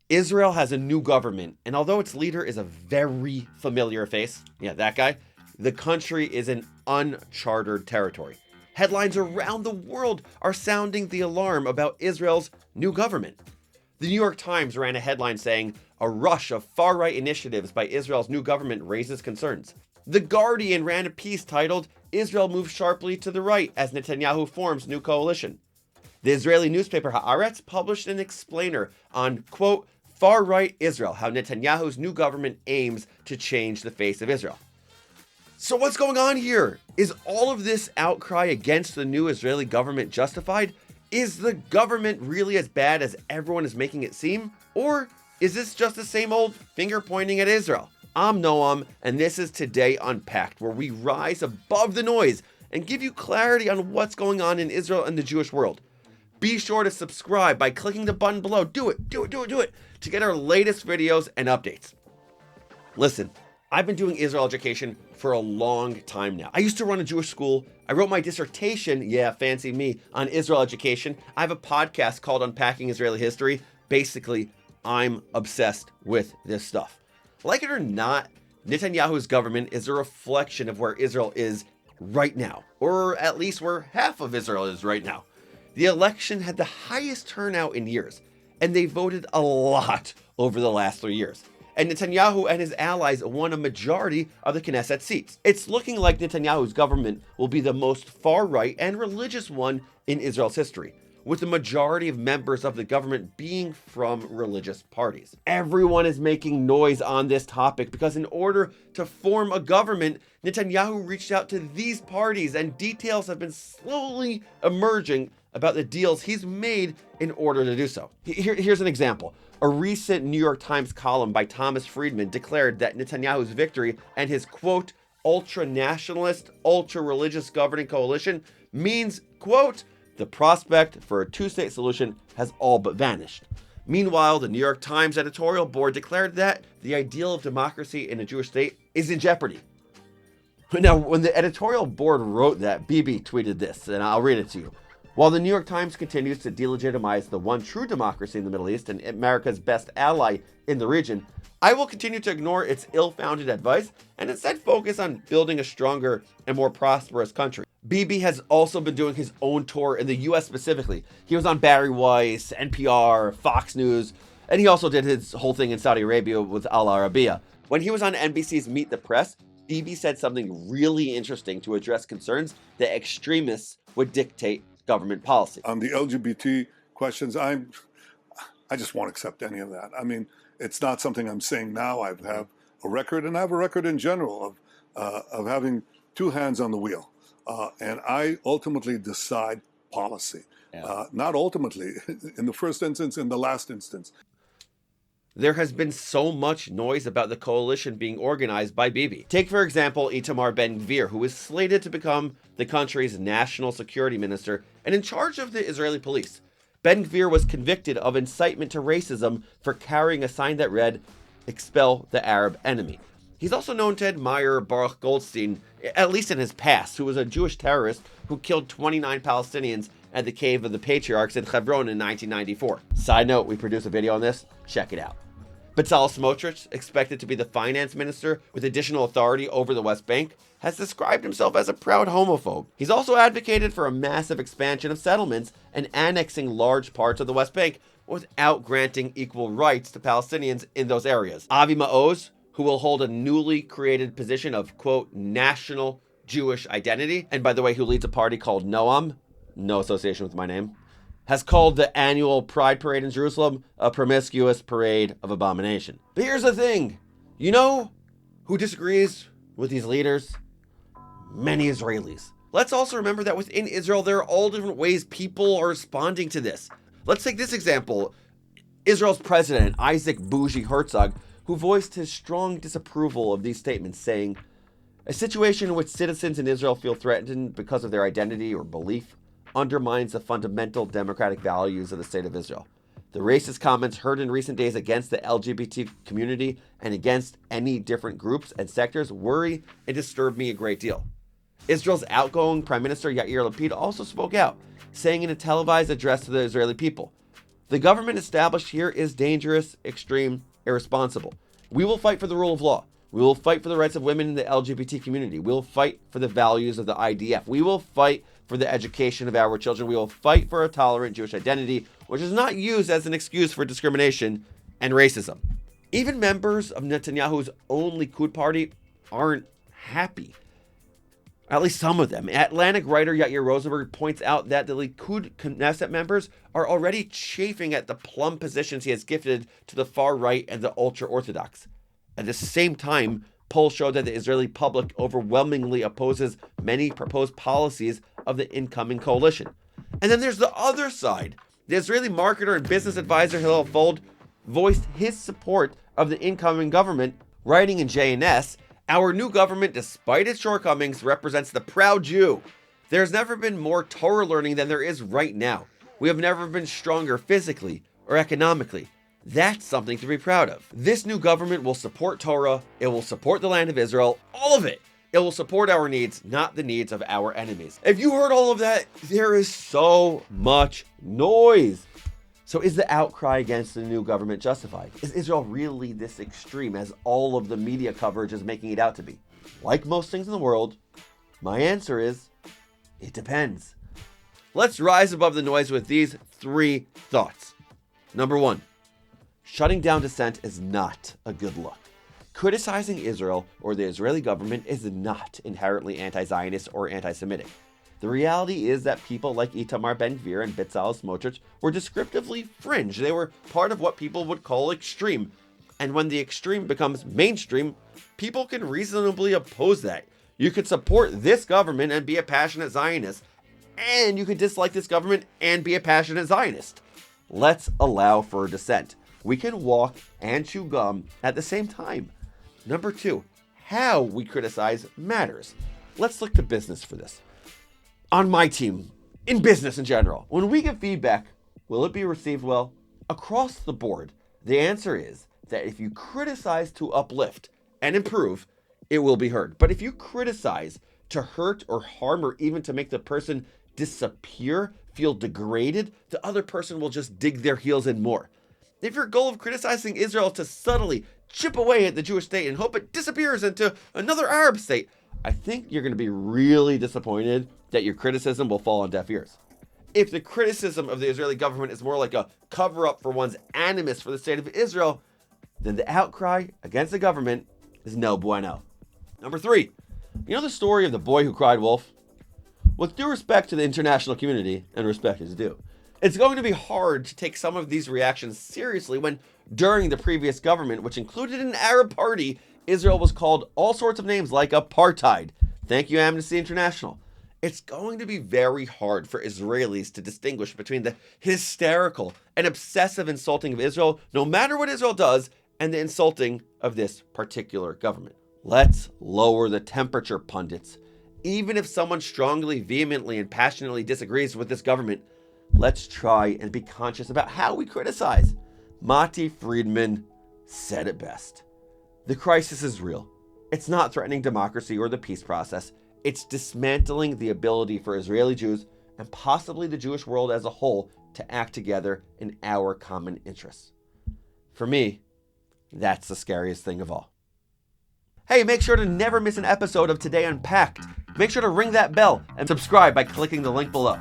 Israel has a new government, and although its leader is a very familiar face, yeah, that guy, the country is in uncharted territory. Headlines around the world are sounding the alarm about Israel's new government. The New York Times ran a headline saying, "A rush of far-right initiatives by Israel's new government raises concerns." The Guardian ran a piece titled, "Israel moves sharply to the right as Netanyahu forms new coalition." The Israeli newspaper Haaretz published an explainer on, quote, "Far-right Israel, how Netanyahu's new government aims to change the face of Israel." So what's going on here? Is all of this outcry against the new Israeli government justified? Is the government really as bad as everyone is making it seem? Or is this just the same old finger pointing at Israel? I'm Noam, and this is Today Unpacked, where we rise above the noise and give you clarity on what's going on in Israel and the Jewish world. Be sure to subscribe by clicking the button below. Do it to get our latest videos and updates. Listen, I've been doing Israel education for a long time now. I used to run a Jewish school. I wrote my dissertation, yeah, fancy me, on Israel education. I have a podcast called Unpacking Israeli History. Basically, I'm obsessed with this stuff. Like it or not, Netanyahu's government is a reflection of where Israel is right now, or at least where half of Israel is right now. The election had the highest turnout in years, and they voted a lot over the last 3 years. And Netanyahu and his allies won a majority of the Knesset seats. It's looking like Netanyahu's government will be the most far-right and religious one in Israel's history, with the majority of members of the government being from religious parties. Everyone is making noise on this topic because in order to form a government, Netanyahu reached out to these parties, and details have been slowly emerging about the deals he's made in order to do so. Here's an example. A recent New York Times column by Thomas Friedman declared that Netanyahu's victory and his, quote, ultra-nationalist, ultra-religious governing coalition means, quote, the prospect for a two-state solution has all but vanished. Meanwhile, the New York Times editorial board declared that the ideal of democracy in a Jewish state is in jeopardy. Now, when the editorial board wrote that, Bibi tweeted this, and I'll read it to you. While the New York Times continues to delegitimize the one true democracy in the Middle East and America's best ally in the region, I will continue to ignore its ill-founded advice and instead focus on building a stronger and more prosperous country. Bibi has also been doing his own tour in the US specifically. He was on Barry Weiss, NPR, Fox News, and he also did his whole thing in Saudi Arabia with Al Arabiya. When he was on NBC's Meet the Press, Bibi said something really interesting to address concerns that extremists would dictate government policy. On the LGBT questions, I just won't accept any of that. I mean, it's not something I'm saying now. I have a record, and I have a record in general of having two hands on the wheel. And I ultimately decide policy. Not ultimately, in the first instance, in the last instance. There has been so much noise about the coalition being organized by Bibi. Take, for example, Itamar Ben-Gvir, who is slated to become the country's national security minister and in charge of the Israeli police. Ben-Gvir was convicted of incitement to racism for carrying a sign that read, "Expel the Arab enemy." He's also known to admire Baruch Goldstein, at least in his past, who was a Jewish terrorist who killed 29 Palestinians at the Cave of the Patriarchs in Hebron in 1994. Side note, we produced a video on this. Check it out. Bezalel Smotrich, expected to be the finance minister with additional authority over the West Bank, has described himself as a proud homophobe. He's also advocated for a massive expansion of settlements and annexing large parts of the West Bank without granting equal rights to Palestinians in those areas. Avi Maoz, who will hold a newly created position of, quote, national Jewish identity, and by the way, who leads a party called Noam, no association with my name, has called the annual Pride Parade in Jerusalem a promiscuous parade of abomination. But here's the thing. You know who disagrees with these leaders? Many Israelis. Let's also remember that within Israel, there are all different ways people are responding to this. Let's take this example. Israel's president, Isaac Bougie Herzog, who voiced his strong disapproval of these statements, saying, "A situation in which citizens in Israel feel threatened because of their identity or belief undermines the fundamental democratic values of the state of Israel. The racist comments heard in recent days against the LGBT community and against any different groups and sectors worry and disturb me a great deal." Israel's outgoing Prime Minister Yair Lapid also spoke out, saying in a televised address to the Israeli people, The government established here is dangerous, extreme, irresponsible. We will fight for the rule of law. We will fight for the rights of women in the LGBT community. We will fight for the values of the IDF. We will fight for the education of our children. We will fight for a tolerant Jewish identity, which is not used as an excuse for discrimination and racism. Even members of Netanyahu's own Likud party aren't happy. At least some of them. Atlantic writer Yair Rosenberg points out that the Likud Knesset members are already chafing at the plum positions he has gifted to the far right and the ultra-Orthodox. At the same time, polls show that the Israeli public overwhelmingly opposes many proposed policies of the incoming coalition. And then there's the other side. The Israeli marketer and business advisor Hillel Fold voiced his support of the incoming government, writing in JNS, "Our new government, despite its shortcomings, represents the proud Jew. There's never been more Torah learning than there is right now. We have never been stronger physically or economically. That's something to be proud of. This new government will support Torah. It will support the land of Israel. All of it. It will support our needs, not the needs of our enemies." If you heard all of that, there is so much noise. So is the outcry against the new government justified? Is Israel really this extreme as all of the media coverage is making it out to be? Like most things in the world, my answer is, it depends. Let's rise above the noise with these 3 thoughts. Number 1, shutting down dissent is not a good look. Criticizing Israel or the Israeli government is not inherently anti-Zionist or anti-Semitic. The reality is that people like Itamar Ben-Gvir and Bezalel Smotrich were descriptively fringe. They were part of what people would call extreme. And when the extreme becomes mainstream, people can reasonably oppose that. You could support this government and be a passionate Zionist, and you could dislike this government and be a passionate Zionist. Let's allow for dissent. We can walk and chew gum at the same time. Number 2, how we criticize matters. Let's look to business for this. On my team, in business in general, when we give feedback, will it be received well? Across the board, the answer is that if you criticize to uplift and improve, it will be heard. But if you criticize to hurt or harm or even to make the person disappear, feel degraded, the other person will just dig their heels in more. If your goal of criticizing Israel is to subtly chip away at the Jewish state and hope it disappears into another Arab state, I think you're going to be really disappointed that your criticism will fall on deaf ears. If the criticism of the Israeli government is more like a cover-up for one's animus for the state of Israel, then the outcry against the government is no bueno. Number 3, you know the story of the boy who cried wolf? With due respect to the international community, and respect is due, it's going to be hard to take some of these reactions seriously when, during the previous government, which included an Arab party, Israel was called all sorts of names like apartheid. Thank you, Amnesty International. It's going to be very hard for Israelis to distinguish between the hysterical and obsessive insulting of Israel, no matter what Israel does, and the insulting of this particular government. Let's lower the temperature, pundits. Even if someone strongly, vehemently, and passionately disagrees with this government, let's try and be conscious about how we criticize. Mati Friedman said it best. The crisis is real. It's not threatening democracy or the peace process. It's dismantling the ability for Israeli Jews and possibly the Jewish world as a whole to act together in our common interests. For me, that's the scariest thing of all. Hey, make sure to never miss an episode of Today Unpacked. Make sure to ring that bell and subscribe by clicking the link below.